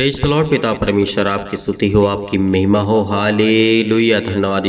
Praise the Lord. पिता परमेश्वर आपकी स्तुति हो, आपकी महिमा हो। हालेलुया। धन्यवाद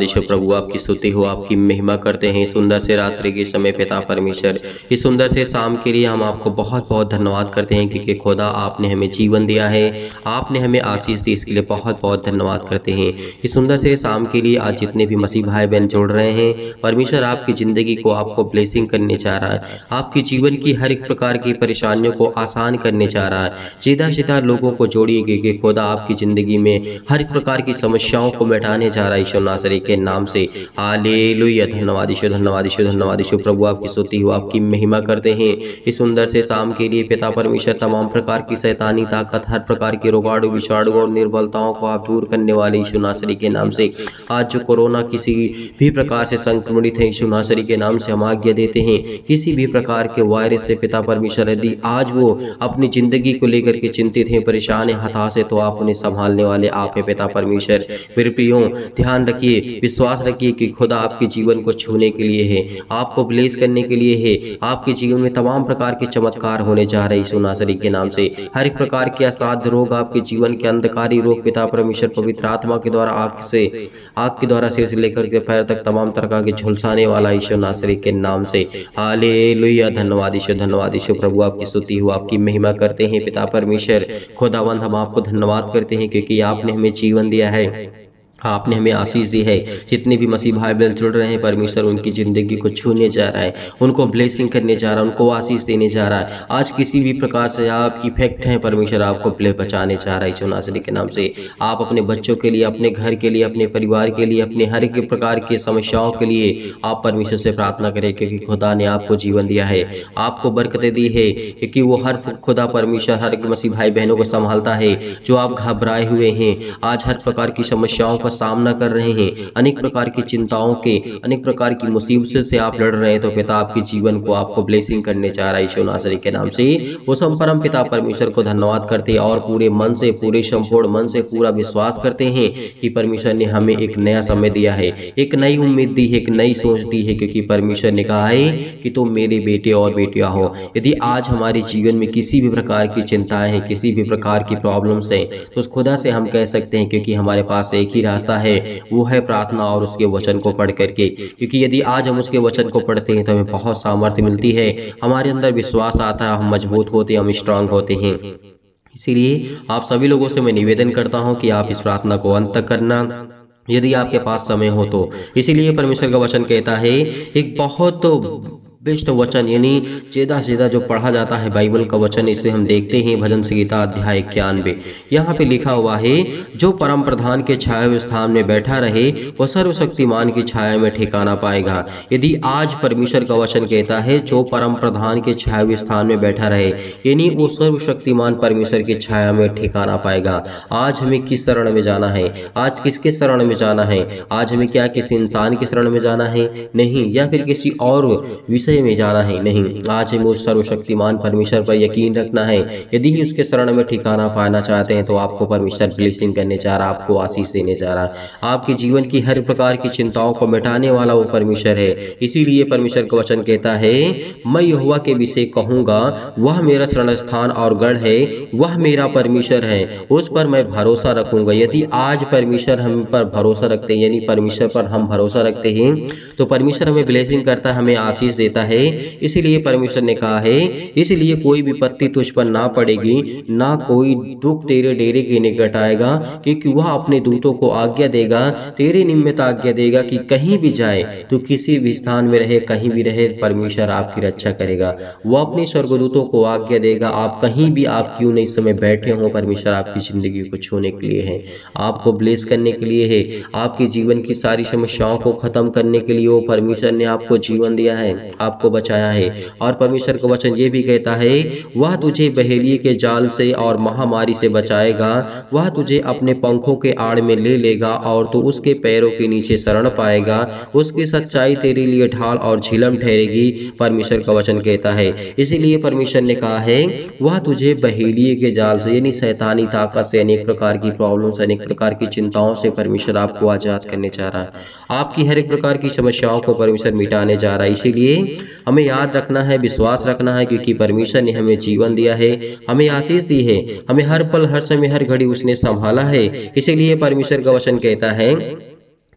यीशु प्रभु आपकी स्तुति हो, आपकी महिमा करते हैं। सुंदर से रात्रि के समय पिता परमेश्वर, इस सुंदर से शाम के लिए हम आपको बहुत बहुत धन्यवाद करते हैं, क्योंकि खुदा आपने हमें जीवन दिया है, आपने हमें आशीष दी, इसके लिए बहुत बहुत धन्यवाद करते हैं। इस सुंदर से शाम के लिए आज जितने भी मसीह भाई बहन जुड़ रहे हैं, परमेश्वर आपकी ज़िंदगी को आपको ब्लेसिंग करने चाह रहा है, आपकी जीवन की हर एक प्रकार की परेशानियों को आसान करने चाह रहा है। सीधा सीधा लोगों को जोड़िए कि खुदा आपकी ज़िंदगी में हर एक प्रकार की समस्याओं को मिटाने जा रहा है यीशु नासरी के नाम से। हालेलुया। धन्यवाद यीशु, धन्यवाद यीशु, धन्यवाद यीशु प्रभु आपकी स्तुति हो, आपकी महिमा करते हैं। इस सुंदर से शाम के लिए पिता परमेश्वर तमाम प्रकार की शैतानी ताकत, हर प्रकार की रोगाणु विषाणु और निर्बलताओं को आप दूर करने वाले यीशु नासरी के नाम से। आज जो कोरोना किसी भी प्रकार से संक्रमित है, यीशु नासरी के नाम से हम आज्ञा देते हैं, किसी भी प्रकार के वायरस से पिता परमेश्वर यदि आज वो अपनी ज़िंदगी को लेकर के चिंतित हैं, परेशान है, हताश है, तो आप उन्हें संभालने वाले आप है पिता परमेश्वर। मेरे प्रियो, ध्यान रखिए, विश्वास रखिए कि खुदा आपके जीवन को छूने के लिए है, आपको ब्लेस करने के लिए है। आपके जीवन में तमाम प्रकार के चमत्कार होने जा रहे हैं यीशु नासरी के नाम से। हर एक प्रकार के असाध्य रोग, आपके जीवन के अंधकारी रोग पिता परमेश्वर पवित्र आत्मा के द्वारा आपके द्वारा सिर से लेकर के पैर तक तमाम तरह के झुलसाने वाला यीशु नासरी के नाम से। हालेलुया। धन्यवाद यीशु, धन्यवाद यीशु प्रभु आपकी स्तुति हो, आपकी महिमा करते हैं पिता परमेश्वर। खुदावंद हम आपको धन्यवाद करते हैं, क्योंकि आपने हमें जीवन दिया है, आपने हमें आशीष दी है। जितने भी मसीह भाई बहन जुड़ रहे हैं, परमेश्वर उनकी ज़िंदगी को छूने जा रहा है, उनको ब्लेसिंग करने जा रहा है, उनको आशीष देने जा रहा है। आज किसी भी प्रकार से आप इफेक्ट हैं, परमेश्वर आपको बचाने जा रहा है यीशु नासरी के नाम से। आप अपने बच्चों के लिए, अपने घर के लिए, अपने परिवार के लिए, अपने हर एक प्रकार की समस्याओं के लिए आप परमेश्वर से प्रार्थना करें, क्योंकि खुदा ने आपको जीवन दिया है, आपको बरकतें दी है, क्योंकि वो हर खुदा परमेश्वर हर एक मसीह भाई बहनों को संभालता है। जो आप घबराए हुए हैं, आज हर प्रकार की समस्याओं का सामना कर रहे हैं, अनेक प्रकार की चिंताओं के, अनेक प्रकार की मुसीबतों से आप लड़ रहे हैं, तो पिता आपके जीवन को आपको ब्लेसिंग करने चाह रहा है यीशु नासरी के नाम से। उस हम परम पिता परमेश्वर को धन्यवाद करते हैं और पूरे मन से, पूरे संपूर्ण मन से पूरा विश्वास करते हैं कि परमेश्वर ने हमें एक नया समय दिया है, एक नई उम्मीद दी है, एक नई सोच दी है, क्योंकि परमेश्वर ने कहा है कि तुम मेरे बेटे और बेटियां हो। यदि आज हमारे जीवन में किसी भी प्रकार की चिंताएं हैं, किसी भी प्रकार की प्रॉब्लम्स हैं, तो उस खुदा से हम कह सकते हैं, क्योंकि हमारे पास एक ही रास्ता है, वो है प्रार्थना और उसके वचन को पढ़ करके। क्योंकि यदि आज हम उसके वचन को पढ़ते हैं तो हमें बहुत सामर्थ्य मिलती है, हमारे अंदर विश्वास आता है, हम मजबूत होते हैं, हम स्ट्रांग होते हैं। इसीलिए आप सभी लोगों से मैं निवेदन करता हूं कि आप इस प्रार्थना को अंत तक करना, यदि आपके पास समय हो तो। इसीलिए परमेश्वर का वचन कहता है, एक बहुत बेस्ट वचन, यानी सीधा सीधा जो पढ़ा जाता है बाइबल का वचन, इसे हम देखते हैं भजन संहिता अध्याय 91। यहाँ पे लिखा हुआ है, जो परम प्रधान के छाया स्थान में बैठा रहे, वह सर्वशक्तिमान की छाया में ठिकाना पाएगा। यदि आज परमेश्वर का वचन कहता है, जो परम प्रधान के छाया स्थान में बैठा रहे, यानी वो सर्वशक्तिमान परमेश्वर की छाया में ठिकाना पाएगा। आज हमें किस शरण में जाना है? आज किसके शरण में जाना है? आज हमें क्या किसी इंसान के शरण में जाना है? नहीं। या फिर किसी और विषय में जाना है? नहीं। आज हमें उस सर्वशक्तिमान परमेश्वर पर यकीन रखना है। यदि ही उसके शरण में ठिकाना पाना चाहते हैं, तो आपको परमेश्वर ब्लेसिंग करने जा रहा, आपको आशीष देने जा रहा, आपके जीवन की हर प्रकार की चिंताओं को मिटाने वाला वो परमेश्वर है। इसीलिए परमेश्वर का वचन कहता है, मैं यहोवा के विषय कहूंगा, वह मेरा शरण स्थान और गढ़ है, वह मेरा परमेश्वर है, उस पर मैं भरोसा रखूंगा। यदि आज परमेश्वर हम पर भरोसा रखते हैं, यानी परमेश्वर पर हम भरोसा रखते हैं, तो परमेश्वर हमें ब्लेसिंग करता है, हमें आशीष देता है। इसीलिए परमेश्वर ने कहा है, इसलिए कोई विपत्ति तुझ पर ना पड़ेगी, ना कोई दुख तेरे डेरे के निकट आएगा, क्योंकि वह अपने दूतों को आज्ञा देगा, तेरे निमित्त आज्ञा देगा कि कहीं भी जाए, तो किसी भी स्थान में रहे, कहीं भी रहे, परमेश्वर आपकी रक्षा करेगा। वह अपने स्वर्गदूतों को आज्ञा देगा, आप कहीं भी आप क्यों नहीं समय बैठे हो, परमेश्वर आपकी जिंदगी को छूने के लिए है, आपको ब्लेस करने के लिए है, आपके जीवन की सारी समस्याओं को खत्म करने के लिए वो परमेश्वर ने आपको जीवन दिया है, आपको बचाया है। और परमेश्वर का वचन ये भी कहता है, वह तुझे बहेलिए के जाल से और महामारी से बचाएगा, वह तुझे अपने पंखों के आड़ में ले लेगा, और तू उसके पैरों के नीचे शरण पाएगा, उसकी सच्चाई तेरे लिए ढाल और झिलम ठहरेगी, परमेश्वर का वचन कहता है। इसीलिए परमेश्वर ने कहा है, वह तुझे बहेलिए के जाल से, यानी शैतानी ताकत से, अनेक प्रकार की प्रॉब्लम से, अनेक प्रकार की चिंताओं से परमेश्वर आपको आजाद करने जा रहा है, आपकी हर एक प्रकार की समस्याओं को परमेश्वर मिटाने जा रहा है। इसीलिए हमें याद रखना है, विश्वास रखना है, क्योंकि परमेश्वर ने हमें जीवन दिया है, हमें आशीष दी है, हमें हर पल हर समय हर घड़ी उसने संभाला है। इसीलिए परमेश्वर का वचन कहता है,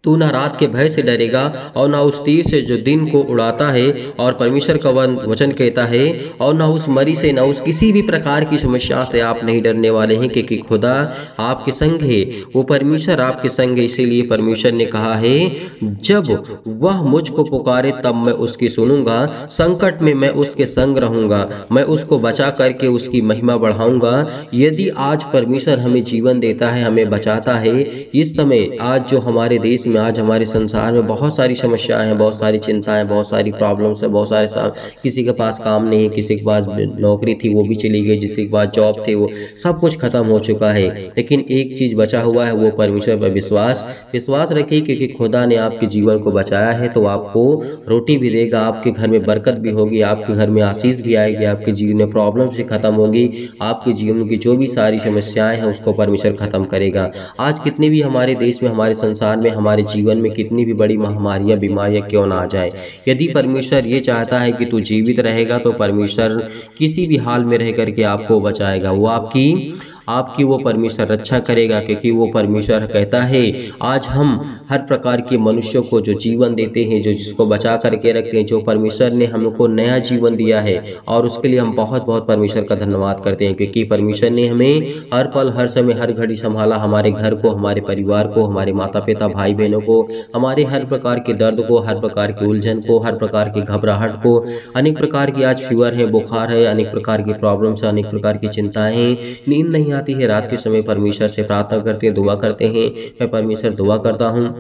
तू ना रात के भय से डरेगा और ना उस तीर से जो दिन को उड़ाता है। और परमेश्वर का वचन कहता है, और ना उस मरी से, ना उस किसी भी प्रकार की समस्या से आप नहीं डरने वाले हैं, क्योंकि खुदा आपके संग है, वो परमेश्वर आपके संग है। इसीलिए परमेश्वर ने कहा है, जब वह मुझको पुकारे तब मैं उसकी सुनूंगा, संकट में मैं उसके संग रहूंगा, मैं उसको बचा करके उसकी महिमा बढ़ाऊंगा। यदि आज परमेश्वर हमें जीवन देता है, हमें बचाता है, इस समय आज जो हमारे देश में, आज हमारे संसार में बहुत सारी समस्याएं हैं, बहुत सारी चिंताएं, बहुत सारी प्रॉब्लम्स है, बहुत सारे किसी के पास काम नहीं है, किसी के पास नौकरी थी वो भी चली गई, किसी के पास जॉब थे वो सब कुछ खत्म हो चुका है, लेकिन एक चीज बचा हुआ है, वो परमेश्वर पर विश्वास रखिए, क्योंकि खुदा ने आपके जीवन को बचाया है तो आपको रोटी भी देगा, आपके घर में बरकत भी होगी, आपके घर में आशीष भी आएगी, आपके जीवन में प्रॉब्लम भी खत्म होगी, आपके जीवन की जो भी सारी समस्याएं हैं उसको परमेश्वर खत्म करेगा। आज कितनी भी हमारे देश में, हमारे संसार में, हमारे जीवन में कितनी भी बड़ी महामारियां, बीमारियां क्यों ना आ जाए, यदि परमेश्वर ये चाहता है कि तू जीवित रहेगा तो परमेश्वर किसी भी हाल में रह करके आपको बचाएगा। वो आपकी वो परमेश्वर रक्षा करेगा, क्योंकि वो परमेश्वर कहता है, आज हम हर प्रकार के मनुष्यों को जो जीवन देते हैं, जो जिसको बचा करके रखते हैं, जो परमेश्वर ने हमको नया जीवन दिया है, और उसके लिए हम बहुत बहुत परमेश्वर का धन्यवाद करते हैं, क्योंकि परमेश्वर ने हमें हर पल हर समय हर घड़ी संभाला, हमारे घर को, हमारे परिवार को, हमारे माता पिता भाई बहनों को, हमारे हर प्रकार के दर्द को, हर प्रकार की उलझन को, हर प्रकार की घबराहट को, अनेक प्रकार की आज फीवर है, बुखार है, अनेक प्रकार की प्रॉब्लम्स है, अनेक प्रकार की चिंताएं हैं, नींद नहीं आती है, रात के समय परमेश्वर से प्रार्थना करते हैं, दुआ करते हैं। मैं परमेश्वर दुआ करता हूँ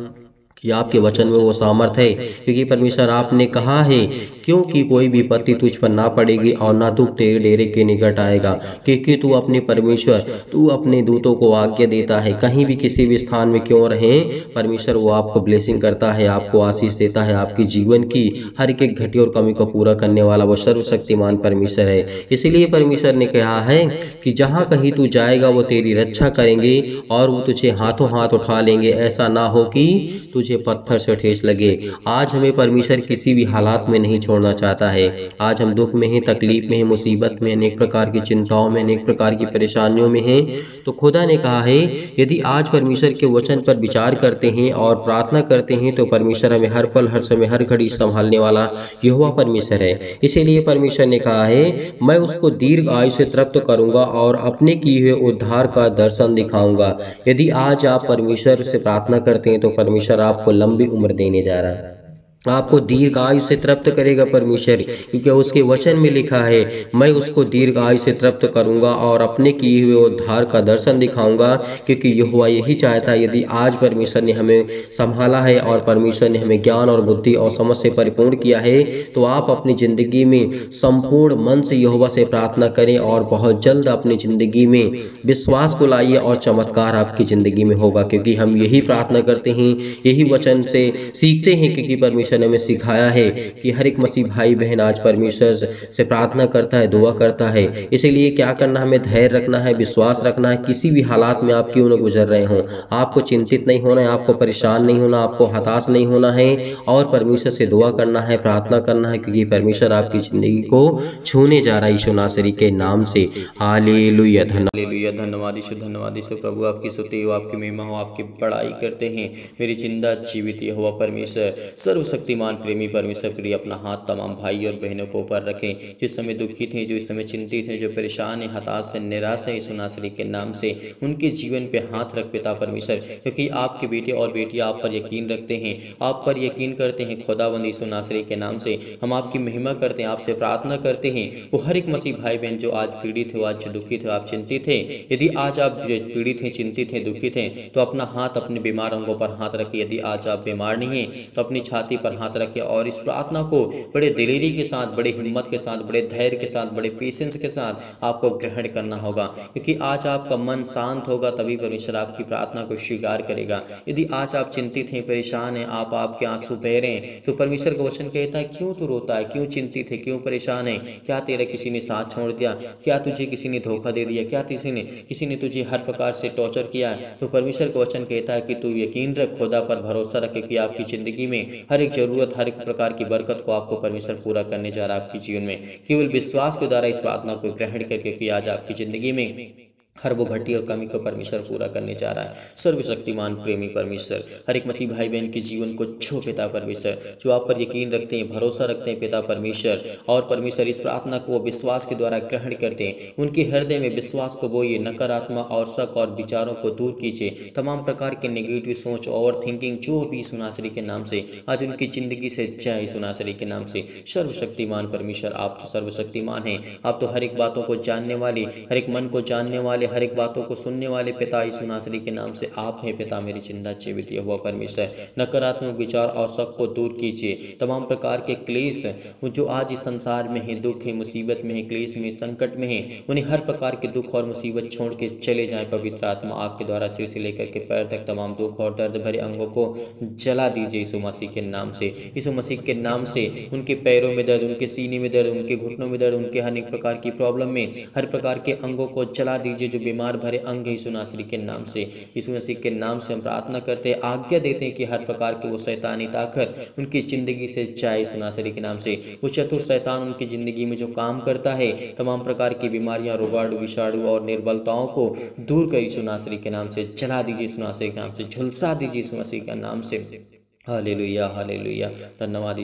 कि आपके वचन में वो सामर्थ है, क्योंकि परमेश्वर आपने कहा है, क्योंकि कोई विपत्ति तुझ पर ना पड़ेगी और ना तू तेरे डेरे के निकट आएगा, क्योंकि तू अपने परमेश्वर, तू अपने दूतों को आज्ञा देता है, कहीं भी किसी भी स्थान में क्यों रहें, परमेश्वर वो आपको ब्लेसिंग करता है, आपको आशीष देता है, आपकी जीवन की हर एक घटी और कमी को पूरा करने वाला वो सर्वशक्तिमान परमेश्वर है। इसीलिए परमेश्वर ने कहा है कि जहाँ कहीं तू जाएगा वो तेरी रक्षा करेंगे और वो तुझे हाथों हाथ उठा लेंगे, ऐसा ना हो कि तुझे पत्थर से ठेस लगे। आज हमें परमेश्वर किसी भी हालात में नहीं छोड़ना चाहता है। आज हम दुख में हैं, तकलीफ में हैं, मुसीबत में, अनेक प्रकार की चिंताओं में, अनेक प्रकार की परेशानियों में हैं, तो खुदा ने कहा है, यदि आज परमेश्वर के वचन पर विचार करते हैं और प्रार्थना करते हैं तो परमेश्वर हमें हर पल हर समय हर घड़ी संभालने वाला यहोवा परमेश्वर है। इसीलिए परमेश्वर ने कहा है, मैं उसको दीर्घ आयु से तृप्त करूंगा और अपने किए हुए उद्धार का दर्शन दिखाऊंगा। यदि आज आप परमेश्वर से प्रार्थना करते हैं तो परमेश्वर आपको लंबी उम्र देने जा रहा है, आपको दीर्घ आयु से तृप्त करेगा परमेश्वर, क्योंकि उसके वचन में लिखा है, मैं उसको दीर्घ आयु से तृप्त करूंगा और अपने किए हुए उद्धार का दर्शन दिखाऊंगा, क्योंकि यहोवा यही चाहता है। यदि आज परमेश्वर ने हमें संभाला है और परमेश्वर ने हमें ज्ञान और बुद्धि और समझ से परिपूर्ण किया है, तो आप अपनी जिंदगी में संपूर्ण मन से यहोवा से प्रार्थना करें और बहुत जल्द अपनी जिंदगी में विश्वास को लाइए और चमत्कार आपकी जिंदगी में होगा, क्योंकि हम यही प्रार्थना करते हैं, यही वचन से सीखते हैं, क्योंकि परमेश्वर ने हमें सिखाया है कि हर एक मसीह भाई बहन आज परमेश्वर से प्रार्थना करता है, दुआ करता है। इसीलिए क्या करना, हमें धैर्य रखना है, विश्वास रखना है, किसी भी हालात में आप क्यों न गुजर रहे हों, आपको चिंतित नहीं होना है, आपको परेशान नहीं होना, आपको हताश नहीं होना है, और परमेश्वर से दुआ करना है, प्रार्थना करना है, क्योंकि परमेश्वर आपकी जिंदगी को छूने जा रहा है यीशु नासरी के नाम से। हालेलुया, धन्यवाद यीशु, धन्यवाद यीशु। प्रभु आपकी स्तुति हो, आपकी महिमा हो, आपकी बड़ाई करते हैं। मेरी जिंदा जीवित यहोवा परमेश्वर सर्वशक्तिमान प्रेमी परमेश्वर प्रिय, अपना हाथ तमाम भाई और बहनों को ऊपर रखें, जिस समय दुखित हैं, जो इस समय चिंतित हैं, जो परेशान हैं, हताश हैं, निराश हैं, यीशु नासरी के नाम से उनके जीवन पे हाथ रख पिता परमेश्वर, क्योंकि आपके बेटे और बेटियां आप पर यकीन रखते हैं, आप पर यकीन करते हैं। खुदावंद यीशु नासरी के नाम से हम आपकी महिमा करते हैं, आपसे प्रार्थना करते हैं। वो हर एक मसीह भाई बहन जो आज पीड़ित हो, आज जो दुखित हो, आप चिंतित हैं, यदि आज आप पीड़ित हैं, चिंतित हैं, दुखित हैं, तो अपना हाथ अपने बीमार अंगों पर हाथ रखिए। यदि आज आप बीमार नहीं हैं तो अपनी छाती पर हाथ रखिए और इस प्रार्थना को बड़े दिलेरी के साथ, बड़े हिम्मत के साथ, बड़े धैर्य के साथ, बड़े पेशेंस के साथ आपको ग्रहण करना होगा, क्योंकि आज आपका मन शांत होगा तभी परमेश्वर आपकी प्रार्थना को स्वीकार करेगा। यदि आज आप चिंतित हैं, परेशान हैं, आप आपके आंसू बह रहे हैं, तो परमेश्वर का वचन कहता है, क्यों तू रोता है, क्यों चिंतित है, क्यों परेशान है, क्या तेरा किसी ने साथ छोड़ दिया, क्या तुझे किसी ने धोखा दे दिया, क्या किसी ने तुझे हर प्रकार से टॉर्चर किया है, तो परमेश्वर का वचन कहता है कि तू यकीन रख, खुदा पर भरोसा रखे कि आपकी जिंदगी में हर एक जरूरत, हर एक प्रकार की बरकत को आपको परमेश्वर पूरा करने जा रहा है आपके जीवन में। केवल विश्वास के द्वारा इस प्रार्थना को ग्रहण करके कि आज आपकी जिंदगी में हर वो घटी और कमी को परमेश्वर पूरा करने जा रहा है। सर्वशक्तिमान प्रेमी परमेश्वर हर एक मसीह भाई बहन के जीवन को छो पिता परमेश्वर, जो आप पर यकीन रखते हैं, भरोसा रखते हैं पिता परमेश्वर, और परमेश्वर इस प्रार्थना को विश्वास के द्वारा ग्रहण करते हैं। उनके हृदय में विश्वास को बोइए, नकारात्मक और शक और विचारों को दूर कीजिए। तमाम प्रकार के नेगेटिव सोच, ओवर थिंकिंग जो भी सुनासरी के नाम से आज उनकी जिंदगी से जाए सुनासरी के नाम से। सर्वशक्तिमान परमेश्वर आप तो सर्वशक्तिमान हैं, आप तो हर एक बातों को जानने वाले, हर एक मन को जानने वाले, हर एक बातों को सुनने वाले पिता यीशु नासरी के नाम से आप हैं पिता मेरी जिंदा जीवित हुआ परमेश्वर। नकारात्मक विचार और शक को दूर कीजिए। तमाम प्रकार के क्लेश जो आज इस संसार में है, दुख है, मुसीबत में है, क्लेश में, संकट में है, उन्हें हर प्रकार के दुख और मुसीबत छोड़ के चले जाएं। पवित्र आत्मा आपके द्वारा सिर से लेकर के पैर तक तमाम दुख और दर्द भरे अंगों को जला दीजिए यीशु मसीह के नाम से। यीशु मसीह के नाम से उनके पैरों में दर्द, उनके सीने में दर्द, उनके घुटनों में दर्द, उनके हर एक प्रकार की प्रॉब्लम में हर प्रकार के अंगों को जला दीजिए जो बीमार भरे अंग है यीशु नासरी के नाम से। यीशु मसीह के नाम से हम प्रार्थना करते हैं, आज्ञा देते हैं कि हर प्रकार के वो शैतानी ताकत उनकी जिंदगी से जाए यीशु नासरी के नाम से। वो चतुर शैतान उनकी जिंदगी में जो काम करता है, तमाम प्रकार की बीमारियां, रोगाणु, विषाणु और निर्बलताओं को दूर कर यीशु नासरी के नाम से जला दीजिए यीशु नासरी के नाम से, झुलसा दीजिए यीशु मसीह के नाम से। Hallelujah hallelujah. धन्यवाद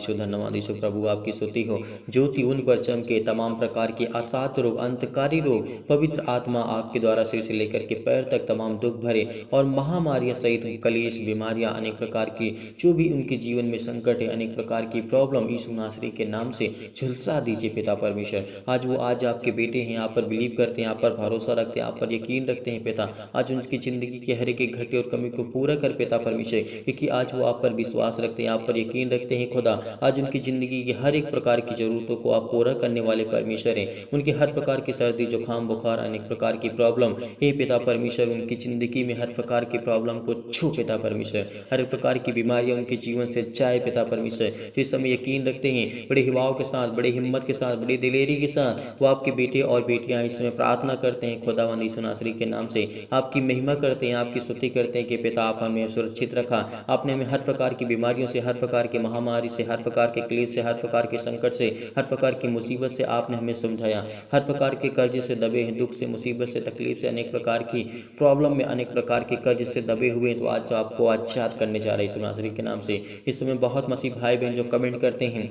यीशु प्रभु आपकी स्तुति हो। ज्योति उन पर चमके, तमाम प्रकार के असाध्य रोग, अंतकारी रोग पवित्र आत्मा आपके द्वारा सिर से लेकर के पैर तक तमाम दुख भरे और महामारियां सहित कलेश, बीमारियां, अनेक प्रकार की जो भी उनके जीवन में संकट है, अनेक प्रकार की प्रॉब्लम यीशु नासरी के नाम से झुलसा दीजिए पिता परमेश्वर। आज आपके बेटे हैं, आप पर बिलीव करते हैं, आप पर भरोसा रखते हैं, आप पर यकीन रखते हैं पिता। आज उनकी जिंदगी के हर एक घटे और कमी को पूरा कर पिता परमेश्वर, क्योंकि आज वो आप पर विश्वास रखते हैं, आप पर यकीन रखते हैं खुदा। आज उनकी जिंदगी की हर एक प्रकार की जरूरतों को आप पूरा करने वाले परमेश्वर हैं। उनके हर प्रकार की सर्दी, जुकाम, बुखार, अनेक प्रकार की प्रॉब्लम हे पिता परमेश्वर, उनकी जिंदगी में हर प्रकार की प्रॉब्लम को छू पिता परमेश्वर। हर प्रकार की बीमारियां उनके जीवन से जाए पिता परमेश्वर। इस समय यकीन रखते हैं, बड़े हिवाओं के साथ, बड़े हिम्मत के साथ, बड़ी दिलेरी के साथ वो आपके बेटे और बेटियां इस समय प्रार्थना करते हैं खुदावंद यीशु नासरी के नाम से। आपकी महिमा करते हैं, आपकी स्तुति करते हैं कि पिता आप हमें सुरक्षित रखा, आपने हमें हर प्रकार की बीमारियों से, हर प्रकार की महामारी से, हर प्रकार के क्लेश से, हर प्रकार के संकट से, हर प्रकार की मुसीबत से आपने हमें समझाया। हर प्रकार के कर्ज से दबे हैं, दुख से, मुसीबत से, तकलीफ से, अनेक प्रकार की प्रॉब्लम में, अनेक प्रकार के कर्ज से दबे हुए हैं, तो आज आपको आजाद करने जा रहे हैं यीशु नासरी के नाम से। इस समय बहुत मसीह भाई बहन जो कमेंट करते हैं,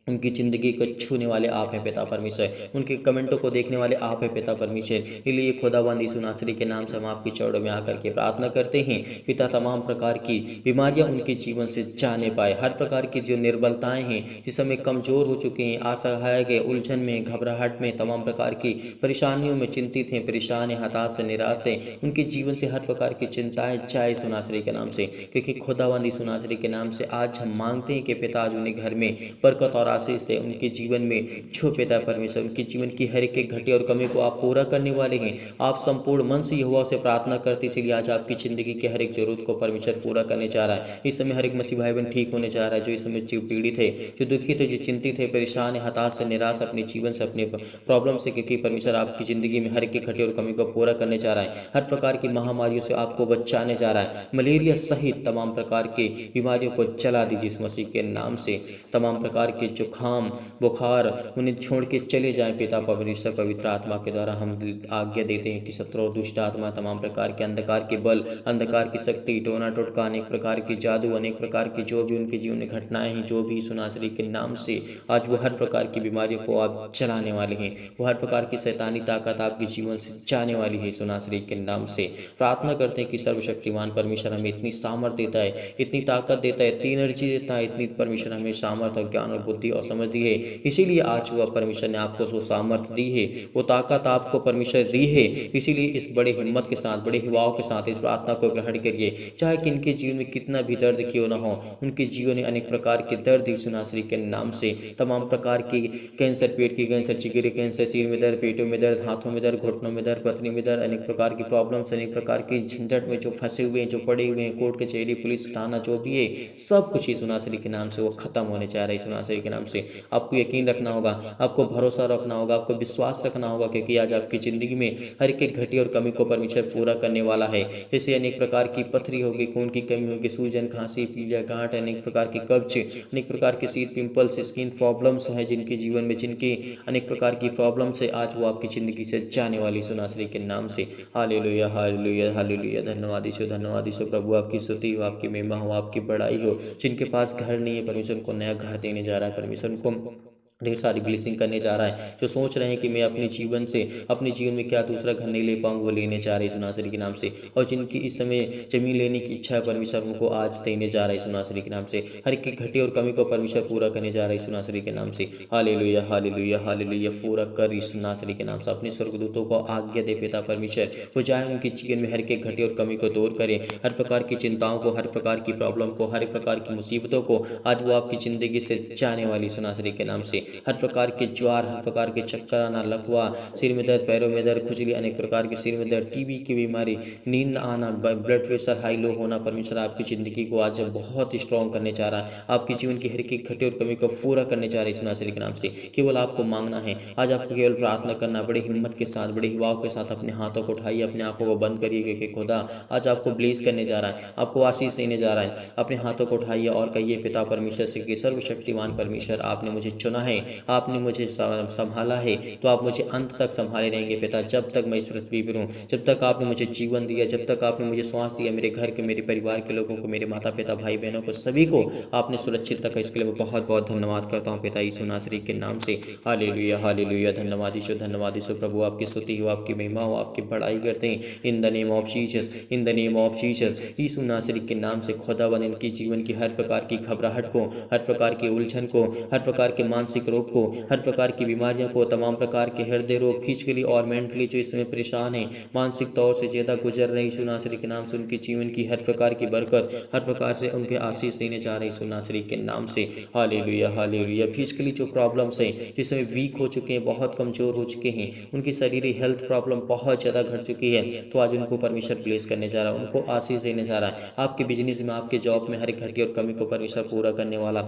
उनकी ज़िंदगी को छूने वाले आप हैं पिता परमेश्वर, उनके कमेंटों को देखने वाले आप हैं पिता परमेश्वर। इसलिए खुदावंद यीशु नासरी के नाम से हम आपकी चौड़ों में आकर के प्रार्थना करते हैं पिता, तमाम प्रकार की बीमारियां उनके जीवन से जाने पाए। हर प्रकार की जो निर्बलताएं हैं, जिस समय कमज़ोर हो चुके हैं, असहाय गए, उलझन में, घबराहट में, तमाम प्रकार की परेशानियों में चिंतित हैं, परेशान हैं, हताश से, निराश हैं, उनके जीवन से हर प्रकार की चिंताएँ जाए यीशु नासरी के नाम से। क्योंकि खुदावंद यीशु नासरी के नाम से आज हम मांगते हैं कि पिता आज उन्हें घर में बरकत और आशीष दे, उनके जीवन में छो पिता परमेश्वर। उनके जीवन की हर एक घटी और कमी को आप पूरा करने वाले हैं। आप संपूर्ण मन से यहोवा से प्रार्थना करते चलिए, आज आपकी जिंदगी के हर एक जरूरत को परमेश्वर पूरा करने जा रहा है। इस समय हर एक मसीह भाई बहन ठीक होने जा रहा है, जो इस समय पीड़ित है, जो दुखित है, जो चिंतित है, परेशान है, हताश से, निराश अपने जीवन से, अपने प्रॉब्लम से, क्योंकि परमेश्वर आपकी जिंदगी में हर एक घटी और कमी को पूरा करने जा रहा है। हर प्रकार की महामारियों से आपको बचाने जा रहा है। मलेरिया सहित तमाम प्रकार की बीमारियों को जला दीजिए इस मसीह के नाम से। तमाम प्रकार के जुकाम, बुखार उन्हें छोड़ के चले जाएं पिता परमेश्वर। पवित्र आत्मा के द्वारा हम आज्ञा देते हैं कि शत्रु और दुष्ट आत्मा, तमाम प्रकार के अंधकार के बल, अंधकार की शक्ति, टोना टोटका, अनेक प्रकार की जादू, अनेक प्रकार की जो भी उनके जीवन में घटनाएं हैं, जो भी यीशु नासरी के नाम से आज वो हर प्रकार की बीमारियों को आप चलाने वाले हैं। वो हर प्रकार की शैतानी ताकत आपके जीवन से जाने वाली है यीशु नासरी के नाम से। प्रार्थना करते हैं कि सर्वशक्तिमान परमेश्वर हमें इतनी सामर्थ देता है, इतनी ताकत देता है, इतनी एनर्जी देता है, इतनी परमेश्वर हमें सामर्थ, ज्ञान और बुद्धि और समझ दी है। इसीलिए आज वो परमेश्वर ने आपको वो सामर्थ्य दी है, वो ताकत आपको परमेश्वर दी है। इसीलिए इस बड़े हिम्मत के साथ, बड़े हिवाओं के साथ इस प्रार्थना को ग्रहण करिए। चाहे कि इनके जीवन में कितना भी दर्द क्यों ना हो, उनके जीवन में अनेक प्रकार के दर्द यीशु नासरी के नाम से, तमाम प्रकार के कैंसर, पेट की कैंसर, जिगर कैंसर, सिर में दर्द, पेटों में दर्द, हाथों में दर्द, घुटनों में दर्द, पथरी में दर्द, अनेक प्रकार की प्रॉब्लम्स, अनेक प्रकार की झंझट में जो फंसे हुए हैं, जो पड़े हुए हैं, कोर्ट कचहरी, पुलिस थाना, जो भी है, सब कुछ यीशु नासरी के नाम से वो खत्म होने जा रहा है यीशु नासरी के नाम नाम से। आपको यकीन रखना होगा, आपको भरोसा रखना होगा, आपको विश्वास रखना होगा, क्योंकि आज आपकी ज़िंदगी में हर एक घटी और कमी को परमेश्वर पूरा करने वाला है। जैसे अनेक प्रकार की पथरी होगी, खून की कमी होगी, सूजन, खांसी, पीलिया, गांठ, अनेक प्रकार की कब्ज, अनेक प्रकार के सीर पिंपल्स, स्किन प्रॉब्लम्स हैं जिनके जीवन में, जिनकी अनेक प्रकार की प्रॉब्लम्स है, आज वो आपकी ज़िंदगी से जाने वाली सुनासरी के नाम से। Hallelujah hallelujah hallelujah. धन्यवाद यीशु, धन्यवाद यीशु। प्रभु आपकी स्तुति हो, आपकी महिमा हो, आपकी बड़ाई हो। जिनके पास घर नहीं है, परमेश्वर उनको नया घर देने जा रहा है, परमेश्वर उनको ढेर सारी ब्लेसिंग करने जा रहा है। जो सोच रहे हैं कि मैं अपने जीवन से, अपने जीवन में क्या दूसरा घर नहीं ले पाऊंगा, वो लेने जा रहे हैं सुनासरी के नाम से। और जिनकी इस समय जमीन लेने की इच्छा है, परमेश्वर उनको आज देने जा रहा है सुनासरी के नाम से। हर एक घटी और कमी को परमेश्वर पूरा करने जा रहा है सुनासरी के नाम से। Hallelujah hallelujah hallelujah. पूरा कर इस सुनासरी के नाम से। अपने स्वर्गदूतों को आज्ञा दे पिता परमेश्वर, वो जाए उनके जीवन में हर एक घटी और कमी को दूर करे, हर प्रकार की चिंताओं को, हर प्रकार की प्रॉब्लम को, हर प्रकार की मुसीबतों को आज वो आपकी ज़िंदगी से जाने वाली सुनासरी के नाम से। हर प्रकार के ज्वार, हर प्रकार के चक्कर आना, लकवा, सिर में दर्द, पैरों में दर्द, खुजली, अनेक प्रकार के सिर में दर्द, टीबी की बीमारी, नींद आना, ब्लड प्रेशर हाई लो होना, परमेश्वर आपकी ज़िंदगी को आज बहुत स्ट्रॉन्ग करने जा रहा है। आपके जीवन की हर एक घटी और कमी को पूरा करने जा रही है सुनासरी के नाम से। केवल आपको मांगना है, आज आपको केवल प्रार्थना करना, बड़े हिम्मत के साथ, बड़े हिवाओं के साथ अपने हाथों को उठाइए, अपने आंखों को बंद करिए, क्योंकि खुदा आज आपको ब्लेस करने जा रहा है, आपको आशीष देने जा रहा है। अपने हाथों को उठाइए और कहिए पिता परमेश्वर से कि सर्वशक्तिमान परमेश्वर, आपने मुझे चुना है, आपने मुझे संभाला है, तो आप मुझे अंत तक संभाले रहेंगे पिता। जब तक मैं इस पृथ्वी पर हूँ, जब तक आपने मुझे जीवन दिया, जब तक आपने मुझे श्वास दिया, मेरे घर के, मेरे परिवार के लोगों को, मेरे माता पिता, भाई बहनों को, सभी को आपने सुरक्षित रखा। इसके लिए मैं बहुत बहुत धन्यवाद करता हूँ पिता यीशु नासरी के नाम से। Hallelujah hallelujah. धन्यवाद यीशु, धन्यवाद यीशु। प्रभु आपकी स्तुति हो, आपकी महिमा हो, आपकी बड़ाई करते हैं in the name of Jesus, in the name of Jesus. यीशु नासरी के नाम से खुदावन इनकी जीवन की हर प्रकार की घबराहट को, हर प्रकार की उलझन को, हर प्रकार के मानसिक रोग को, हर प्रकार की बीमारियों को, तमाम प्रकार के हृदय रोग, फिजिकली और मेंटली जो इसमें परेशान है, मानसिक तौर से ज़्यादा गुजर रहे यीशु नासरी के नाम से, उनकी जीवन की हर प्रकार की बरकत, हर प्रकार से उनके आशीष देने जा रहे यीशु नासरी के नाम से। Hallelujah hallelujah. फिजिकली जो प्रॉब्लम्स हैं, जिसमें वीक हो चुके हैं, बहुत कमज़ोर हो चुके हैं, उनकी शरीरी हेल्थ प्रॉब्लम बहुत ज़्यादा घट चुकी है, तो आज उनको परमेश्वर ब्लेस करने जा रहा है, उनको आशीष देने जा रहा है। आपके बिजनेस में, आपके जॉब में हर एक घटी और कमी को परमेश्वर पूरा करने वाला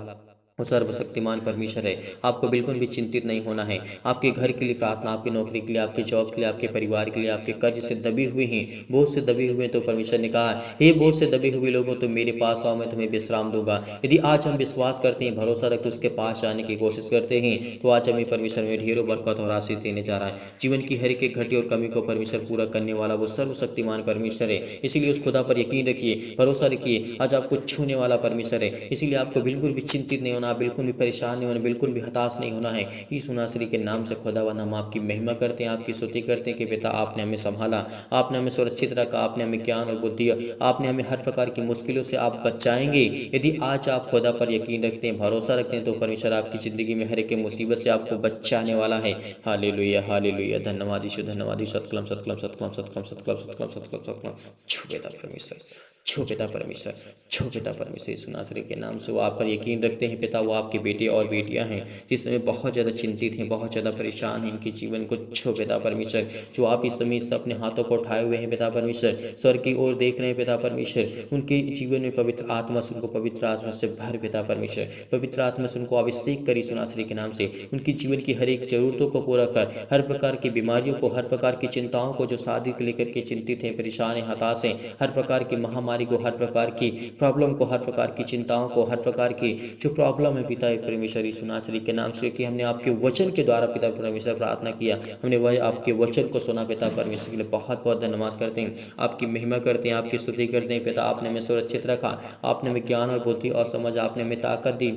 वो सर्वशक्तिमान परमेश्वर है। आपको बिल्कुल भी चिंतित नहीं होना है। आपके घर के लिए प्रार्थना, आपकी नौकरी के लिए, आपके जॉब के लिए, आपके परिवार के लिए, आपके कर्ज से दबे हुए हैं, बोझ से दबे हुए हैं, तो परमेश्वर ने कहा, हे बोझ से दबे हुए लोगों, तो मेरे पास आओ, मैं तुम्हें विश्राम दूंगा। यदि आज हम विश्वास करते हैं, भरोसा रखते, उसके पास जाने की कोशिश करते हैं, तो आज हमें परमेश्वर में ढेरों बरकत और आशीष देने जा रहा है। जीवन की हर एक घटी और कमी को परमेश्वर पूरा करने वाला वो सर्वशक्तिमान परमेश्वर है। इसीलिए उस खुदा पर यकीन रखिए, भरोसा रखिए। आज आपको छूने वाला परमेश्वर है, इसीलिए आपको बिल्कुल भी चिंतित नहीं होना, बिल्कुल भी परेशान नहीं होना, बिल्कुल भी हताश नहीं होना है। यीशु नासरी के नाम से खुदावन हम आपकी महिमा करते हैं, आपकी स्तुति करते हैं कि बेटा आपने हमें संभाला, आपने हमें सुरक्षित रखा, आपने हमें ज्ञान और बुद्धि, आपने हमें हर प्रकार की मुश्किलों से आप बचाएंगे। यदि आज आप खुदा पर यकीन रखते हैं, भरोसा रखते हैं, तो परमेश्वर आपकी ज़िंदगी में हर एक मुसीबत से आपको बचाने वाला है। Hallelujah hallelujah. धन्यवाद यीशु, धन्यवाद यीशु। सतकलम सतकलम सतकलम सतकलम सतकलम सतकलम सतकलम सतकलम। छू पिता परमेश्वर, छू पिता परमेश्वर, छू पिता परमेश्वर। यीशु नासरी के नाम से वो आप पर यकीन रखते हैं पिता, वो आपके बेटे और बेटियां हैं जिसमें बहुत ज़्यादा चिंतित हैं, बहुत ज़्यादा परेशान हैं, इनके जीवन को छो पिता परमेश्वर। जो आप इस समय से अपने हाथों को उठाए हुए हैं पिता परमेश्वर, स्वर्ग की ओर देख रहे हैं पिता परमेश्वर, उनके जीवन में पवित्र आत्मा से, उनको पवित्र आत्मा से भर पिता परमेश्वर, पवित्र आत्मा से उनको अभिषेक करी यीशु नासरी के नाम से। उनकी जीवन की हर एक ज़रूरतों को पूरा कर, हर प्रकार की बीमारियों को, हर प्रकार की चिंताओं को, जो शादी को लेकर के चिंतित हैं, परेशान हैं, हताश हैं, हर प्रकार की महामारी को, हर प्रकार की प्रॉब्लम को, हर प्रकार की चिंताओं को, हर प्रकार की जो प्रॉब्लम है पिता परमेश्वर यीशु नासरी के नाम से, कि हमने आपके वचन के द्वारा पिता परमेश्वर प्रार्थना किया, हमने वह आपके वचन को सुना पिता परमेश्वर के लिए बहुत बहुत धन्यवाद करते हैं, आपकी महिमा करते हैं, आपकी स्तुति करते हैं पिता। आपने हमें सुरक्षित रखा, आपने हमें ज्ञान और बुद्धि और समझ, आपने हमें ताकत दी,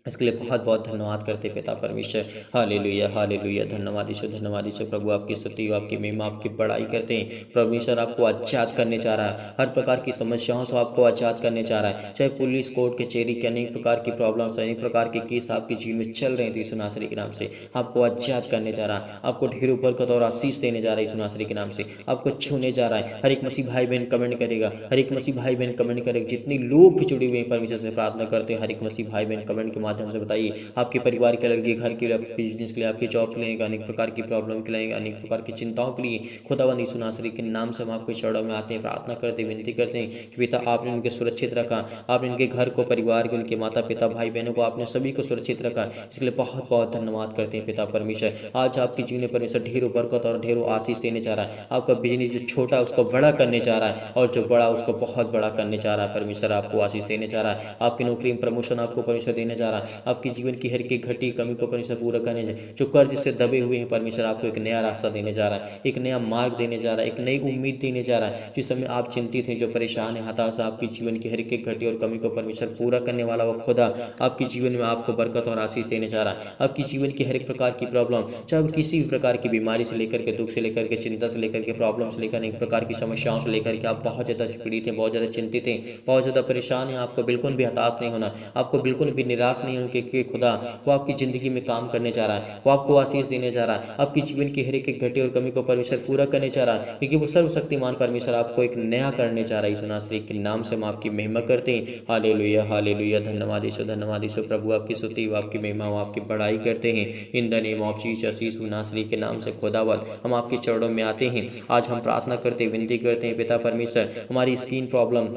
इसके लिए बहुत बहुत धन्यवाद करते पिता परमेश्वर। Hallelujah hallelujah. धन्यवाद यीशु, धन्यवाद यीशु। प्रभु आपकी स्तुति, आपकी महिमा, आपकी बड़ाई करते हैं। परमेश्वर आपको आजाद करने जा रहा है, हर प्रकार की समस्याओं से आपको आजाद करने जा रहा है। चाहे पुलिस कोर्ट कचहरी के अनेक प्रकार की प्रॉब्लम्स, अनेक प्रकार के केस आपके जीवन में चल रहे थे, यीशु नासरी के नाम से आपको आजाद करने जा रहा है, आपको ढेरों बरकत और आशीष देने जा रहा है यीशु नासरी के नाम से, आपको छूने जा रहा है। हर एक मसीह भाई बहन कमेंट करेगा, हर एक मसीह भाई बहन कमेंट करेगा, जितने लोग भी जुड़े हुए हैं परमेश्वर से प्रार्थना करते हैं, हर एक मसीह भाई बहन कमेंट के माध्यम माध्यम से बताइए। आपके परिवार के लिए, घर के लिए, आपके बिजनेस के लिए, आपके जॉब के लिए, अनेक प्रकार की प्रॉब्लम के लिए, अनेक प्रकार की चिंताओं के लिए खुदावंद यीशु नासरी के नाम से हम आपके चरणों में आते हैं, प्रार्थना करते हैं, विनती करते हैं कि पिता आपने उनके सुरक्षित रखा, आपने उनके घर को, परिवार को, उनके माता पिता भाई बहनों को आपने सभी को सुरक्षित रखा। इसके लिए बहुत बहुत धन्यवाद करते हैं पिता परमेश्वर। आज आपके जीवन में परमेश्वर ढेरों बरकत और ढेरों आशीष देने जा रहा है। आपका बिजनेस जो छोटा उसको बड़ा करने जा रहा है और जो बड़ा उसको बहुत बड़ा करने जा रहा है। परमेश्वर आपको आशीष देने जा रहा है। आपकी नौकरी में प्रमोशन आपको परमेश्वर देने जा रहा है। आपकी जीवन की हर एक घटी कमी को परमेश्वर पूरा करने जो कर्ज से दबे हुए हैं परमेश्वर आपको एक नया रास्ता देने जा रहा है, एक नया मार्ग देने जा रहा है, एक नई उम्मीद देने जा रहा है। जिस समय आप चिंतित हैं, जो परेशान है, हताश, आपकी जीवन की हर एक घटी और कमी को परमेश्वर पूरा करने वाला वो खुदा आपके जीवन में आपको बरकत और आशीष देने जा रहा है। आपकी जीवन की हर एक प्रकार की प्रॉब्लम, चाहे किसी भी प्रकार की बीमारी से लेकर के, दुख से लेकर के, चिंता से लेकर के, प्रॉब्लम से लेकर, एक प्रकार की समस्याओं से लेकर के आप बहुत ज़्यादा पीड़ित हैं, बहुत ज़्यादा चिंतित हैं, बहुत ज़्यादा परेशान हैं। आपको बिल्कुल भी हताश नहीं होना, आपको बिल्कुल भी निराश नहीं होना कि खुदा वो आपकी ज़िंदगी में काम करने जा रहा है, वो आपको आशीष देने जा रहा है। आपकी जीवन की हर एक घटी और कमी को परमेश्वर पूरा करने जा रहा है, क्योंकि वो सर्वशक्तिमान परमेश्वर आपको एक नया करने जा रहा है। यीशु नासरी के नाम से हम आपकी महिमा करते हैं। हालेलुया, हालेलुया, धन्यवाद यीशु, धन्यवाद यीशु। प्रभु आपकी स्तुति, आपकी महिमा, आपकी बड़ाई करते हैं। In the name of Jesus, यीशु नासरी के नाम से खुदावंद हम आपके चरणों में आते हैं। आज हम प्रार्थना करते हैं, विनती करते हैं पिता परमेश्वर, हमारी स्किन प्रॉब्लम,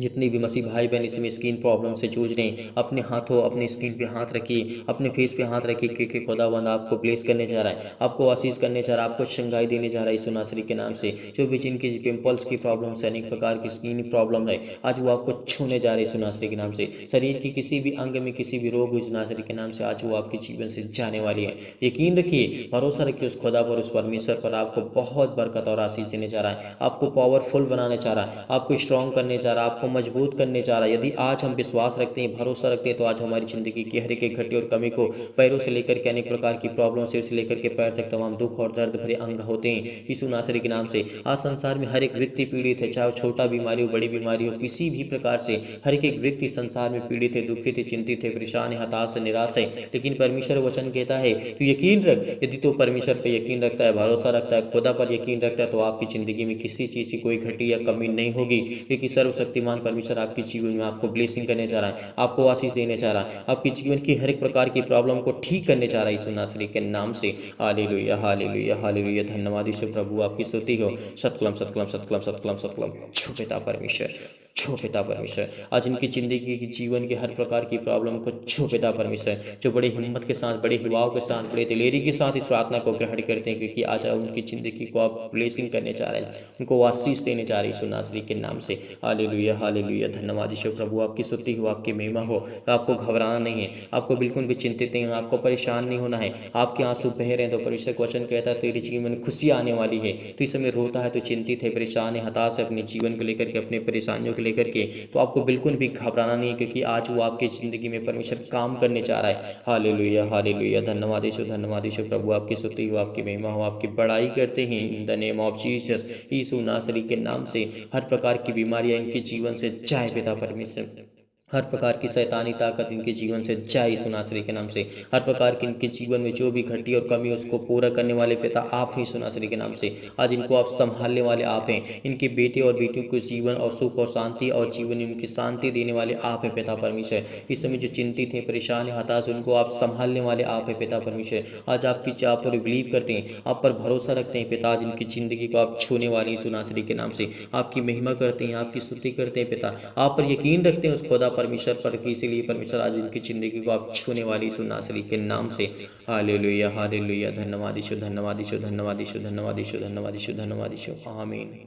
जितनी भी मसीह भाई बहन इसमें स्किन प्रॉब्लम से जूझ रहे हैं, अपने हाथों, अपनी स्किन पे हाथ रखिए, अपने फेस पे हाथ रखिए, क्योंकि खुदावंद आपको ब्लेस करने जा रहा है, आपको आशीष करने जा रहा है, आपको शंगाई देने जा रहा है यीशु नासरी के नाम से। जो भी जिनकी पिंपल्स की प्रॉब्लम है, अनेक प्रकार की स्किन प्रॉब्लम है, आज वो आपको छूने जा रहे हैं यीशु नासरी के नाम से। शरीर की किसी भी अंग में किसी भी रोग यीशु नासरी के नाम से आज वो आपके जीवन से जाने वाली है। यकीन रखिए, भरोसा रखिए उस खुदा पर, उस परमेश्वर पर। आपको बहुत बरकत और आशीष देने जा रहा है, आपको पावरफुल बनाने जा रहा है, आपको स्ट्रॉन्ग करने जा रहा है, आपको मजबूत करने जा रहा है। यदि आज हम विश्वास रखते हैं, भरोसा रखते हैं, तो आज हमारी जिंदगी की हर एक घटी और कमी को, पैरों से लेकर के अनेक प्रकार की प्रॉब्लम, सिर से लेकर के पैर तक तमाम दुख और दर्द भरे अंग होते हैं यीशु नासरी के नाम से। आज संसार में हर एक व्यक्ति पीड़ित है, चाहे छोटा बीमारी हो, बड़ी बीमारी हो, किसी भी प्रकार से हर एक व्यक्ति संसार में पीड़ित है, दुखित है, चिंतित है, परेशान है, हताश है, निराश है। लेकिन परमेश्वर वचन कहता है तो यकीन रख, यदि तो परमेश्वर पर यकीन रखता है, भरोसा रखता है, खुदा पर यकीन रखता है, तो आपकी जिंदगी में किसी चीज़ की कोई घटी या कमी नहीं होगी, क्योंकि सर्वशक्तिमान परमेश्वर आपके जीवन में आपको ब्लेसिंग करने जा रहा है, आपको आशीष देने जा रहा है, आपकी जीवन की हर एक प्रकार की प्रॉब्लम को ठीक करने जा रहा है यीशु नासरी के नाम से। हालेलुया, हालेलुया, हालेलुया, धन्यवाद यीशु। प्रभु आपकी स्तुति हो। सतकलम, सतकलम, सतकलम, सतकलम, सतकलम। छो पिता परमेश्वर, छो पिता परमेश्वर, आज इनकी जिंदगी की जीवन के हर प्रकार की प्रॉब्लम को छो पिता परमेश्वर। जो बड़ी हिम्मत के साथ, बड़े हिवाओं के साथ, बड़े दिलेरी के साथ इस प्रार्थना को ग्रहण करते हैं, क्योंकि आज उनकी जिंदगी को आप ब्लेसिंग करने जा रहे हैं, उनको आशीष देने जा रहे हैं यीशु नासरी के नाम से। हालेलुया, हालेलुया, धन्यवाद यीशु। प्रभु आपकी स्तुति हो, आपकी महिमा हो। आपको घबराना नहीं है, आपको बिल्कुल भी चिंतित नहीं होना, आपको परेशान नहीं होना है। आपके आंसू बह रहे हैं तो परमेश्वर का वचन कहता है तेरे जीवन में खुशी आने वाली है। तो इस समय रोता है, तो चिंतित है, परेशान है, हताश है अपने जीवन को लेकर के, अपने परेशानियों को लेकर के, तो आपको बिल्कुल भी घबराना नहीं है, क्योंकि आज वो आपकी ज़िंदगी में परमेश्वर काम करने जा रहा है। हालेलुया, हालेलुया, धन्यवाद यीशु, धन्यवाद यीशु। प्रभु आपकी स्तुति हो, आपकी महिमा हो, आपकी बड़ाई करते हैं in the name of Jesus, यीशु नासरी के नाम से। हर प्रकार की बीमारियां इनके जीवन से जाए पिता परमेश्वर, हर प्रकार की शैतानी ताकत इनके जीवन से जाए यीशु नासरी के नाम से। हर प्रकार की इनके जीवन में जो भी घटी और कमी उसको पूरा करने वाले पिता आप हैं यीशु नासरी के नाम से। आज इनको आप संभालने वाले आप हैं, इनके बेटे और बेटियों को जीवन और सुख और शांति और जीवन इनकी शांति देने वाले आप हैं पिता परमेश्वर। इस समय जो चिंतित हैं, परेशान है, हताश, उनको आप संभालने वाले आप हैं पिता परमेश्वर। आज आपकी चाह पर बिलीव करते हैं, आप पर भरोसा रखते हैं पिता। आज इनकी ज़िंदगी को आप छूने वाले यीशु नासरी के नाम से आपकी महिमा करते हैं, आपकी स्तुति करते हैं पिता। आप पर यकीन रखते हैं उस खुदा परमेश्वर पर, कि इसीलिए परमेश्वर आज इनकी जिंदगी को आप छूने वाली यीशु नासरी के नाम से। हालेलुया, हालेलुया, धन्यवाद यीशु, धन्यवाद यीशु, धन्यवाद यीशु, धन्यवाद यीशु, धन्यवाद यीशु, धन्यवाद यीशु, आमीन।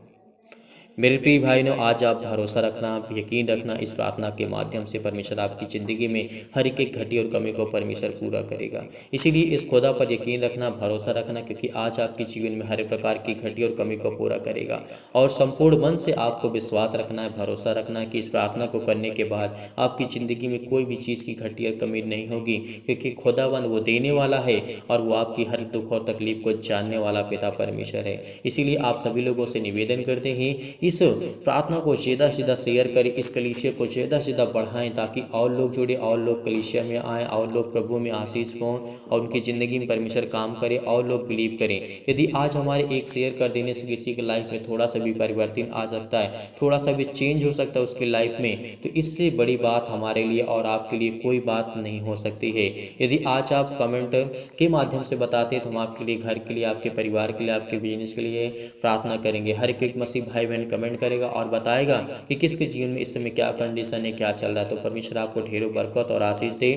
मेरे प्रिय भाइयों, आज आप भरोसा रखना, आप यकीन रखना, इस प्रार्थना के माध्यम से परमेश्वर आपकी ज़िंदगी में हर एक घटी और कमी को परमेश्वर पूरा करेगा। इसीलिए इस खुदा पर यकीन रखना, भरोसा रखना, क्योंकि आज आपके जीवन में हर प्रकार की घटी और कमी को पूरा करेगा। और संपूर्ण मन से आपको विश्वास रखना है, भरोसा रखना है कि इस प्रार्थना को करने के बाद आपकी ज़िंदगी में कोई भी चीज़ की घटी और कमी नहीं होगी, क्योंकि खुदावंद वो देने वाला है और वो आपकी हर दुख और तकलीफ को जानने वाला पिता परमेश्वर है। इसीलिए आप सभी लोगों से निवेदन करते हैं, इस प्रार्थना को ज़्यादा से ज़्यादा शेयर करें, इस कलीसिया को ज़्यादा से ज़्यादा बढ़ाएं ताकि और लोग जुड़े, और लोग कलीसिया में आएँ, और लोग प्रभु में आशीष पाएं और उनकी ज़िंदगी में परमेश्वर काम करे और लोग बिलीव करें। यदि आज हमारे एक शेयर कर देने से किसी की लाइफ में थोड़ा सा भी परिवर्तन आ सकता है, थोड़ा सा भी चेंज हो सकता है उसकी लाइफ में, तो इससे बड़ी बात हमारे लिए और आपके लिए कोई बात नहीं हो सकती है। यदि आज आप कमेंट के माध्यम से बताते हैं तो हम आपके लिए, घर के लिए, आपके परिवार के लिए, आपके बिजनेस के लिए प्रार्थना करेंगे। हर एक मसीह भाई बहन कमेंट करेगा और बताएगा कि किसके जीवन में इस समय क्या कंडीशन है, क्या चल रहा है। तो परमेश्वर आपको ढेरों बरकत और आशीष दे।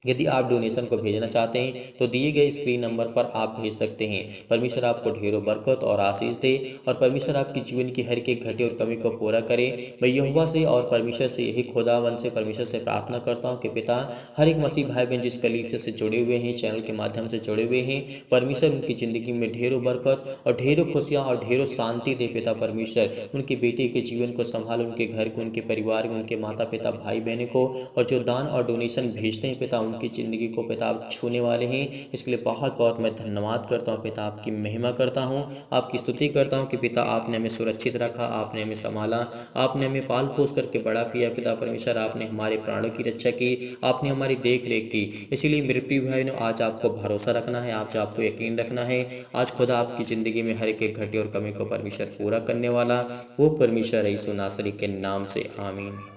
यदि आप डोनेशन को भेजना चाहते हैं तो दिए गए स्क्रीन नंबर पर आप भेज सकते हैं। परमेश्वर आपको ढेरों बरकत और आशीष दे और परमेश्वर आपके जीवन की हर एक घटे और कमी को पूरा करे। मैं यहोवा से और परमेश्वर से, यही खुदावन से, परमेश्वर से प्रार्थना करता हूं कि पिता हर एक मसीह भाई बहन जिस कलीसिया से जुड़े हुए हैं, चैनल के माध्यम से जुड़े हुए हैं, परमेश्वर उनकी ज़िंदगी में ढेरों बरकत और ढेरों खुशियाँ और ढेरों शांति दे। पिता परमेश्वर उनके बेटे के जीवन को संभाल, उनके घर को, उनके परिवार को, उनके माता पिता भाई बहनों को, और जो दान और डोनेशन भेजते हैं पिता उनकी ज़िंदगी को पिता आप छूने वाले हैं। इसके लिए बहुत बहुत मैं धन्यवाद करता हूँ पिता, आपकी महिमा करता हूँ, आपकी स्तुति करता हूँ कि पिता आपने हमें सुरक्षित रखा, आपने हमें संभाला, आपने हमें पाल पोस करके बड़ा किया। पिता परमेश्वर आपने हमारे प्राणों की रक्षा की, आपने हमारी देख रेख की। इसीलिए मेरे प्रिय भाई ने आज आपको भरोसा रखना है, आज आपको यकीन रखना है। आज खुदा आपकी ज़िंदगी में हर एक घटे और कमी को परमेश्वर पूरा करने वाला वो परमेश्वर यीशु नासरी के नाम से, आमीन।